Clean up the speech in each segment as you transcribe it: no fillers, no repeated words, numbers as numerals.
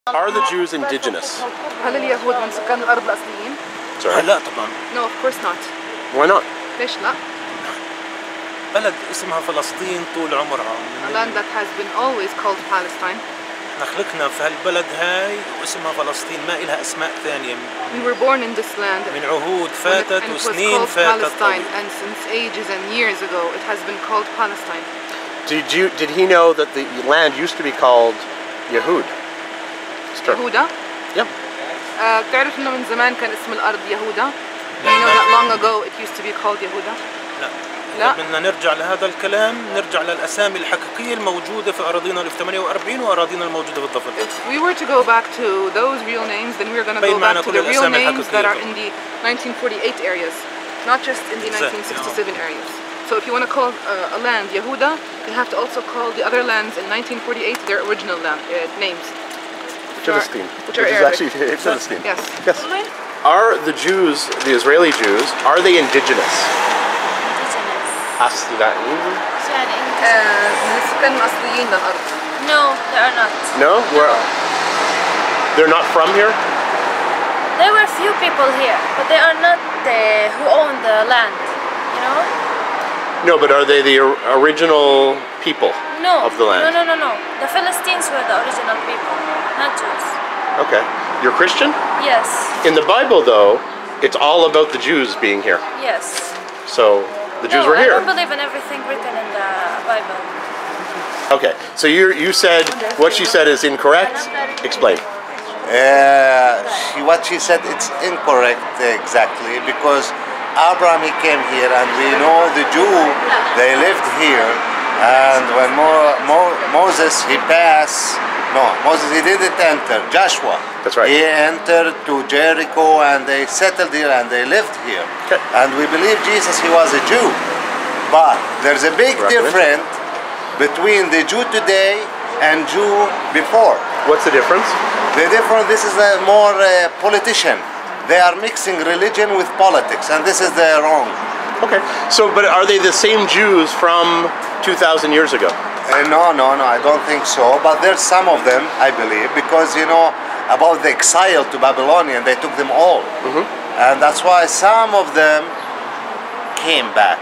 Are the Jews indigenous? هل اليهود من سكان الأرض الأصليين؟ Sorry. لا طبعا. No, of course not. Why not? ليش لا؟ بلد اسمها فلسطين طول عمرها. A land that has been always called Palestine. احنا خلقنا في هالبلد هاي واسمها فلسطين، ما إلها أسماء ثانية. We were born in this land. من عهود فاتت and it was وسنين called فاتت Palestine, طويلة. and since ages and years ago, it has been called Palestine. Did he know that the land used to be called Yehud? يهودا؟ Yep. بتعرف إنه من زمان كان اسم الأرض يهودا? You know that long ago it used to be called يهودا؟ لا. لا. إذا بدنا نرجع لهذا الكلام نرجع للأسامي الحقيقية الموجودة في أراضينا اللي في 48 وأراضينا الموجودة في الضفة الغربية. If we were to go back to those real names, then we are going to go back to the real names that are in the 1948 areas, not just in the 1967 areas. So if you want to call a land Yehuda, you have to also call the other lands in 1948 their original names. Philistine. Which are is Arabic. actually Philistine. Yes. Yes. Are the Jews, the Israeli Jews, are they indigenous? أصليين. من السكان الأصليين للأرض. No, they are not. No? They're not from here? There were few people here, but they are not who own the land, you know? No, but are they the original people of the land? No. The Philistines were the original people, not Jews. Okay. You're Christian? Yes. In the Bible, though, it's all about the Jews being here. Yes. So the Jews were I here. don't believe in everything written in the Bible. Okay. So you said what she said is incorrect. Explain. What she said, it's incorrect exactly, because Abraham, he came here, and we know the Jew, they lived here, and when Moses, he passed, Moses, he didn't enter, Joshua. That's right. He entered to Jericho, and they settled here, and they lived here. Okay. And we believe Jesus, he was a Jew. But there's a big difference between the Jew today and Jew before. What's the difference? The difference, this is a more politician. They are mixing religion with politics, and this is wrong. Okay. So, but are they the same Jews from 2,000 years ago? No, I don't think so. But there's some of them, I believe, because you know about the exile to Babylonian, they took them all, and that's why some of them came back.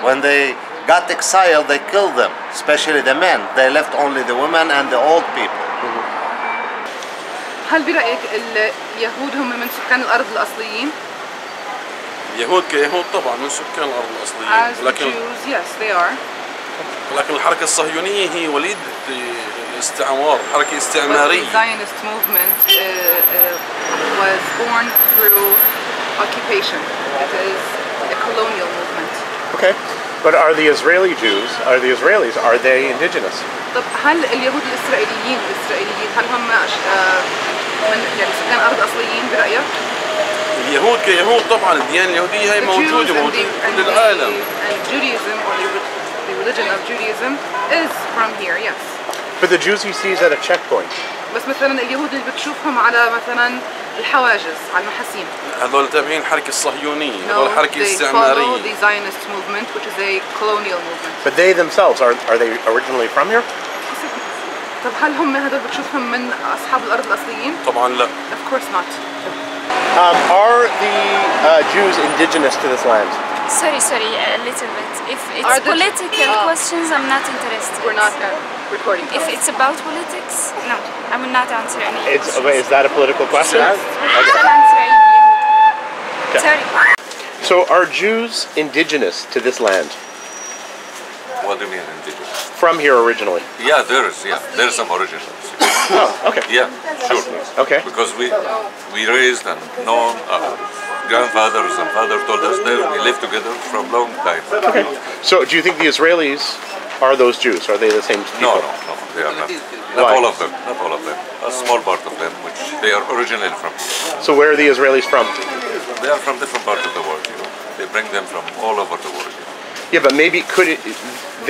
When they got exiled, they killed them, especially the men. They left only the women and the old people. هل برأيك اليهود هم من سكان الأرض الأصليين؟ اليهود كيهود طبعا من سكان الأرض الأصليين. As the Jews, yes, they are. لكن الحركة الصهيونية هي وليدة الاستعمار، حركة استعمارية. The Zionist movement was born through occupation. It is a colonial movement. Okay. But are the Israeli Jews, are they indigenous? طب هل اليهود الإسرائيليين هل هم من يعني سكان أرض أصليين برأيك؟ اليهود كيهود طبعا الديانة اليهودية هي موجودة في كل العالم. And Judaism, or the religion of Judaism, is from here, yes. But the Jews he sees at a checkpoint. بس مثلا اليهود اللي بتشوفهم على مثلا الحواجز على المحاسين. هذول تابعين الحركة الصهيونية، هذول No, حركة they استعمارية. follow the Zionist movement, which is a colonial movement. But they themselves, are they originally from here? طب هل هم هذول بتشوفهم من أصحاب الأرض الأصليين؟ طبعا لا. Of course not. Are the Jews indigenous to this land? Sorry, a little bit. If Are it's the- political questions, I'm not interested. We're not recording. If it's about politics, no, I will not answer any questions. Wait, is that a political question? I'll answer any. Okay. Sorry. So are Jews indigenous to this land? What do you mean indigenous? From here originally? Yeah, there's some originals. Oh, okay. Yeah, sure. Okay. Because we raised and known grandfathers and fathers told us that we lived together for a long time. Okay. So do you think the Israelis are those Jews? Are they the same people? No, they are not. Not all of them. Not all of them. A small part of them, which they are originally from. So where are the Israelis from? They are from different parts of the world. You know, they bring them from all over the world. Yeah, but maybe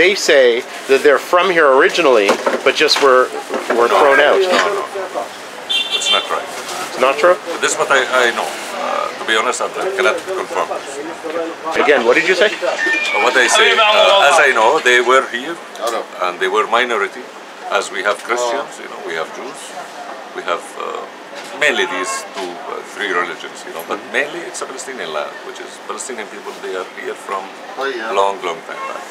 they say that they're from here originally, but just were thrown out. No. It's not right. It's not true? This is what I know. To be honest, I cannot confirm this. Again, what did you say? What I say, as I know, they were here and they were minority, as we have Christians, you know, we have Jews. we have mainly these two, three religions, you know, but mainly it's a Palestinian land, which is Palestinian people, they are here from long, long time back.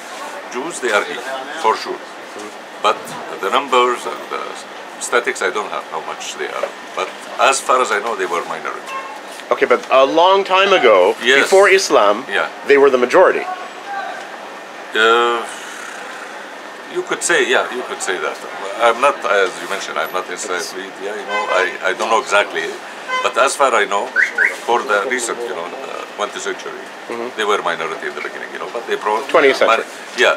Jews, they are here, for sure. But the numbers and the statistics, I don't have how much they are. But as far as I know, they were minority. Okay, but a long time ago, Yes. before Islam, Yeah. they were the majority. You could say, yeah, you could say that. I'm not, as you mentioned, I'm not inside it. Yeah, you know, I don't know exactly. But as far as I know, for the recent, you know, 20th century, they were minority in the beginning, you know, but they brought 20th century.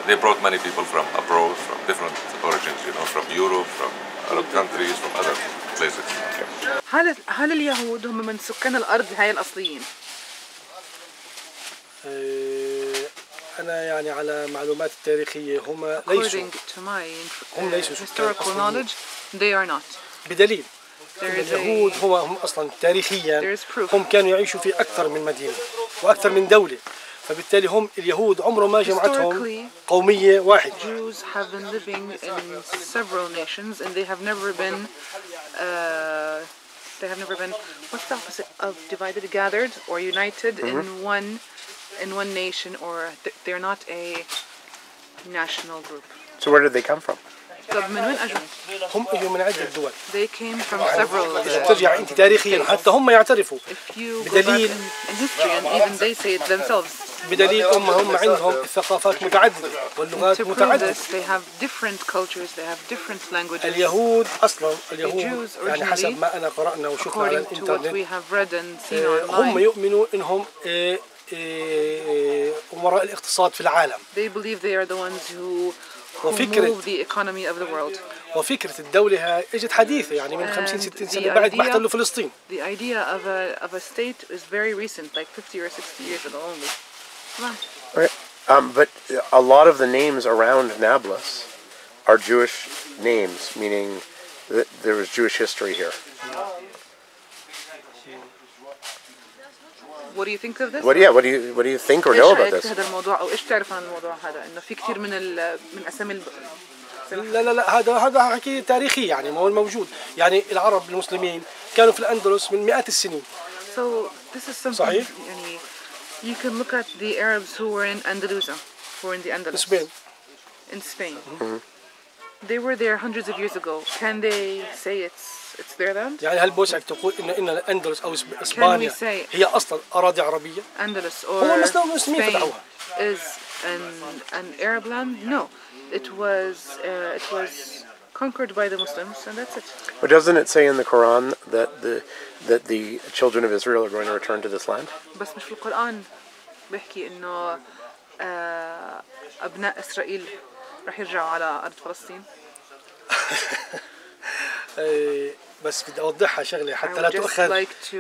they brought many people from abroad, from different origins, you know, from Europe, from Arab countries, from other places. هل اليهود هم من سكان الأرض هاي الأصليين؟ أنا يعني على معلومات التاريخية هم ليسوا. According to my هم ليسوا سكان historical أصليين. knowledge, they are not. بدليل There إن is اليهود a هم أصلا تاريخيا There is proof. هم كانوا يعيشوا في أكثر من مدينة وأكثر من دولة، فبالتالي هم اليهود عمرهم ما جمعتهم قومية واحدة. Jews have been living in several nations and they have never been what's the opposite of divided, gathered or united in one nation, or they're not a national group. So where did they come from? طب من وين أجوا؟ هم اجوا من عدة دول. They came from several. إذا بترجع أنت تاريخيا حتى هم يعترفوا. If you go back بدليل in history and even they say it themselves. بدليل هم عندهم الثقافات متعددة واللغات To prove متعددة. this, they have different cultures, they have different languages. اليهود أصلا اليهود Jews يعني حسب ما أنا قرأنا وشفنا على According to what we الإنترنت have read and seen هم online, يؤمنوا إنهم أمراء الاقتصاد في العالم. they believe they are the ones who وفكرة move the economy of the world. وفكرة الدولة هاي اجت حديثة يعني من 50-60 سنة بعد ما احتلوا فلسطين. The idea of a state is very recent, like 50 or 60 years ago only. Come on. Right. But a lot of the names around Nablus are Jewish names, meaning that there was Jewish history here. What do you think of this? What do you think or know about إيش رأيك this? في هذا الموضوع أو إيش تعرف عن الموضوع هذا؟ إنه في كثير من أسامي لا هذا حكي تاريخي يعني ما هو الموجود، يعني العرب المسلمين كانوا في الأندلس من مئات السنين. So this is something. صحيح. يعني you can look at the Arabs who were in Andalusia, who were in the Andalus. Spain. In Spain. They were there hundreds of years ago. Can they say it's their land? يعني هل بوسعك تقول إن الأندلس أو إسبانيا هي أصلا أراضي عربية؟ Andalus هم or المسلمين Spain فتحوها. is an Arab land? No, it was conquered by the Muslims, and that's it. But doesn't it say in the Quran that the children of Israel are going to return to this land? بس مش في القرآن بيحكي إنه أبناء إسرائيل رح يرجعوا على أرض فلسطين. بس بدي أوضحها شغلة حتى I لا would just تؤخذ like to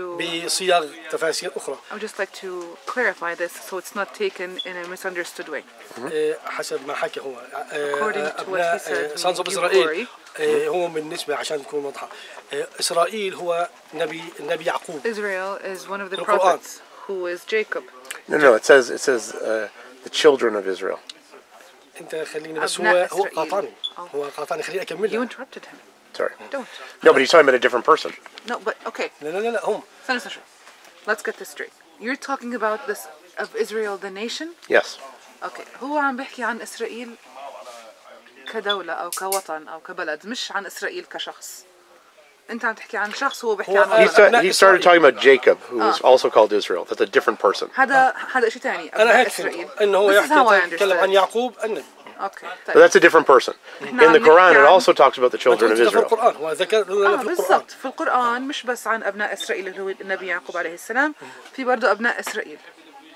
بصياغ تفاسير أخرى. I would just like to clarify this so it's not taken in a misunderstood way. حسب ما حكى هو According to what he said, أبناء سانز أوف إسرائيل هو بالنسبة عشان تكون واضحة إسرائيل هو النبي يعقوب. Israel is one of the prophets who is Jacob. No, it says the children of Israel. أنت خليني بس هو قاطعني خليني أكمل. You interrupted him. Sorry. Don't. No, but he's talking about a different person. No, but okay. لا هم. Let's get this straight. You're talking about this of Israel the nation? Yes. Okay. هو عم بيحكي عن إسرائيل كدولة أو كوطن أو كبلد، مش عن إسرائيل كشخص. أنت عم تحكي عن شخص هو بيحكي عن He started talking about Jacob, who was also called Israel. That's a different person. هذا شيء ثاني. أنا هيك فهمت إنه هو يتكلم عن يعقوب النبي. Okay. But that's a different person. In the Quran, it also talks about the children of Israel. بالضبط في القرآن مش بس عن أبناء إسرائيل اللي هو النبي يعقوب عليه السلام، في برضه أبناء إسرائيل.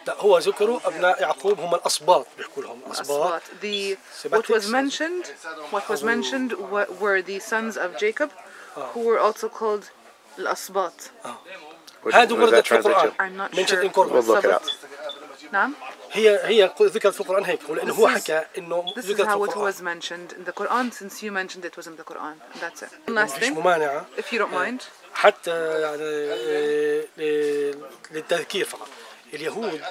لا هو ذكروا أبناء يعقوب هم الأسباط بيحكوا لهم أسباط. What was mentioned were the sons of Jacob, who were also called الأسباط. هذا وردت في القرآن. I'm not sure. We'll look it up. نعم. هي ذكرت في القرآن هيك ولأنه هو حكى إنه This is ذكرت في how it القرآن. was mentioned in the Quran. Since you mentioned it was in the Quran, that's it. Last مش thing, ممانعة. if you don't mind. حتى يعني للتذكير فقط اليهود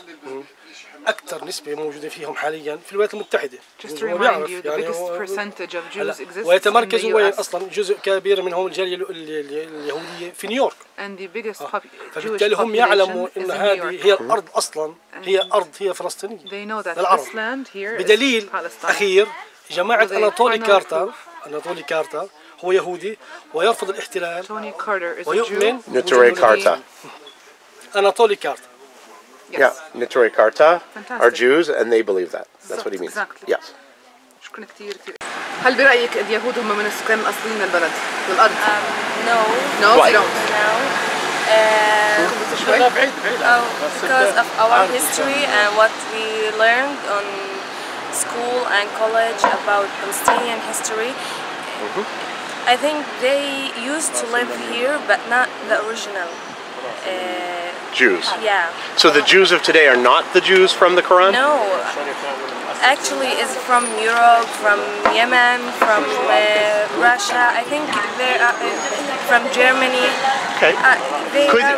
أكثر نسبة موجودة فيهم حاليا في الولايات المتحدة. Just to remind you, the biggest percentage of Jews exists in the ويتمركزوا وين US. أصلا جزء كبير منهم الجالية اليهودية في نيويورك. And the biggest فبالتالي هم يعلموا إن هذه هي الأرض أصلا هي فلسطينية. They know that للعرب. this land here بدليل is Palestine. أخير جماعة أناطولي كارتر هو يهودي ويرفض الاحتلال Tony Carter is a ويؤمن Jew. Neturei Karta. أناطولي كارتر. Yeah, Neturei Karta Fantastic. are Jews and they believe that. That's what he means. Exactly. Yes. شكرا كثير. هل برأيك اليهود هم من السكان الأصليين للبلد للأرض؟ No. No, Why? they don't. No. Because of our history and what we learned on school and college about Palestinian history. I think they used to live here, but not the original. Jews. Yeah. So the Jews of today are not the Jews from the Quran? No. Actually, it's from Europe, from Yemen, from Russia. I think they are from Germany. Okay.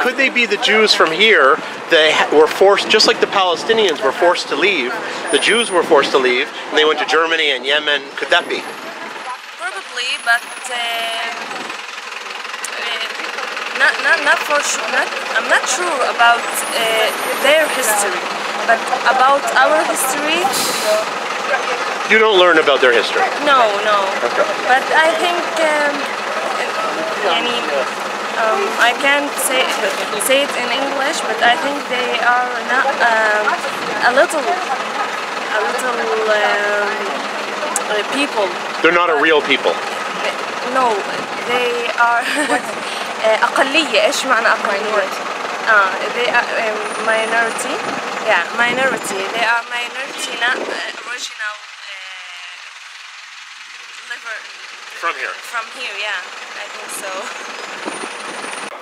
Could they be the Jews from here? They were forced, just like the Palestinians were forced to leave. The Jews were forced to leave, and they went to Germany and Yemen. Could that be? Probably, but not for sure. I'm not sure about their history, but about our history. You don't learn about their history. No. Okay. But I think I can't say it in English, but I think they are not a little people. They're not a real people. No, they are أقلية. إيش معنى أقلية؟ They are minority. Yeah, minority. They are minority, not original liver. From here. From here, yeah, I think so.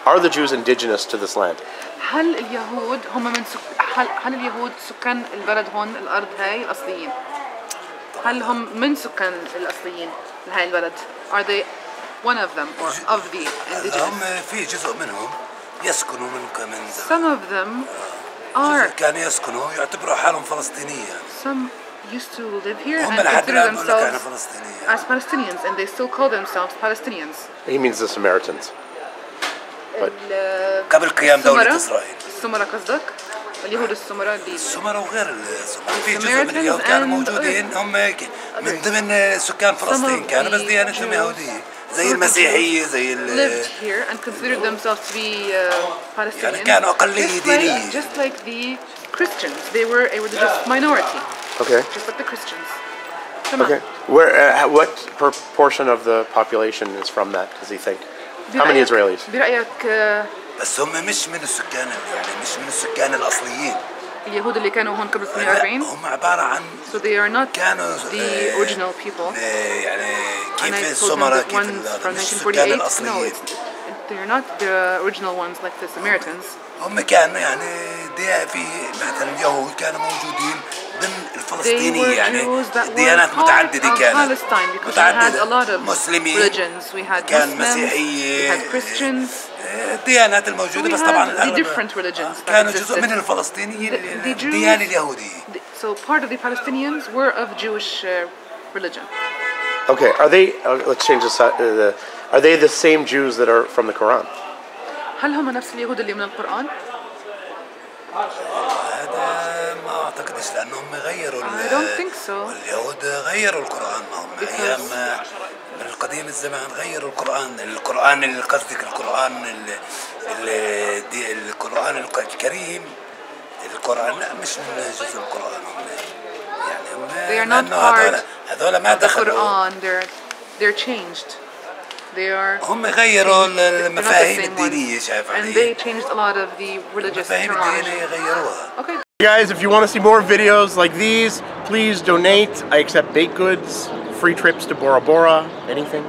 Are the Jews indigenous to this land? هل اليهود هم من هل اليهود سكان البلد هون الأرض هاي الأصليين؟ هل هم من سكان الأصليين لهاي البلد؟ Are they one of them or of the indigenous? هم في جزء منهم يسكنوا من زمان. Some of them are. كانوا يسكنوا يعتبروا حالهم فلسطينيين. Some used to live here هم and لحد consider الآن بيقولوا لك themselves إحنا فلسطينيين. as Palestinians, and they still call themselves Palestinians. He means the Samaritans. قبل قيام دولة إسرائيل. السمرة قصدك؟ اليهود السمرة اللي السمرة وغير السمرة في جزء من اليهود كانوا موجودين هم من ضمن سكان فلسطين كانوا بس ديانتهم يهودية زي المسيحية زي lived here and considered themselves to be Palestinians. يعني كانوا أقلية دينية. Just like the Christians, they were a religious minority. Okay. Just like the Christians. Okay. Where? What proportion of the population is from that? Does he think? How many Israelis? برأيك بس هم مش من السكان يعني مش من السكان الأصليين. اليهود اللي كانوا هون قبل 48 هم عبارة عن so they are not كانوا the original people. يعني And كيف I told them السمرة that كيف ones from مش 1948 السكان no الأصليين. they're not the original ones like the Samaritans. هم كانوا يعني في مثلا اليهود كانوا موجودين ضمن الفلسطينية يعني ديانات متعددة كانت متعددة مسلمين كان مسيحية الديانات الموجودة بس طبعا كانوا جزء من الفلسطينيين الديانة اليهودية. So part of the Palestinians were of Jewish religion. Okay, are they? Let's change this. Are they the same Jews that are from the Quran? هل هم نفس اليهود اللي من القرآن؟ هذا ما أعتقدش لأنهم غيروا. I don't think so. اليهود غيروا القرآن ما هم أيام من القديم الزمان غيروا القرآن اللي قصدك القرآن الكريم القرآن لا مش من جزء القرآن هم يعني They are not part هذول ما دخلوا. Quran. They're changed. They are. هم غيروا المفاهيم الدينية شايف And they changed a lot of the religious terminology. Okay. Guys, if you want to see more videos like these, please donate. I accept baked goods, free trips to Bora Bora, anything.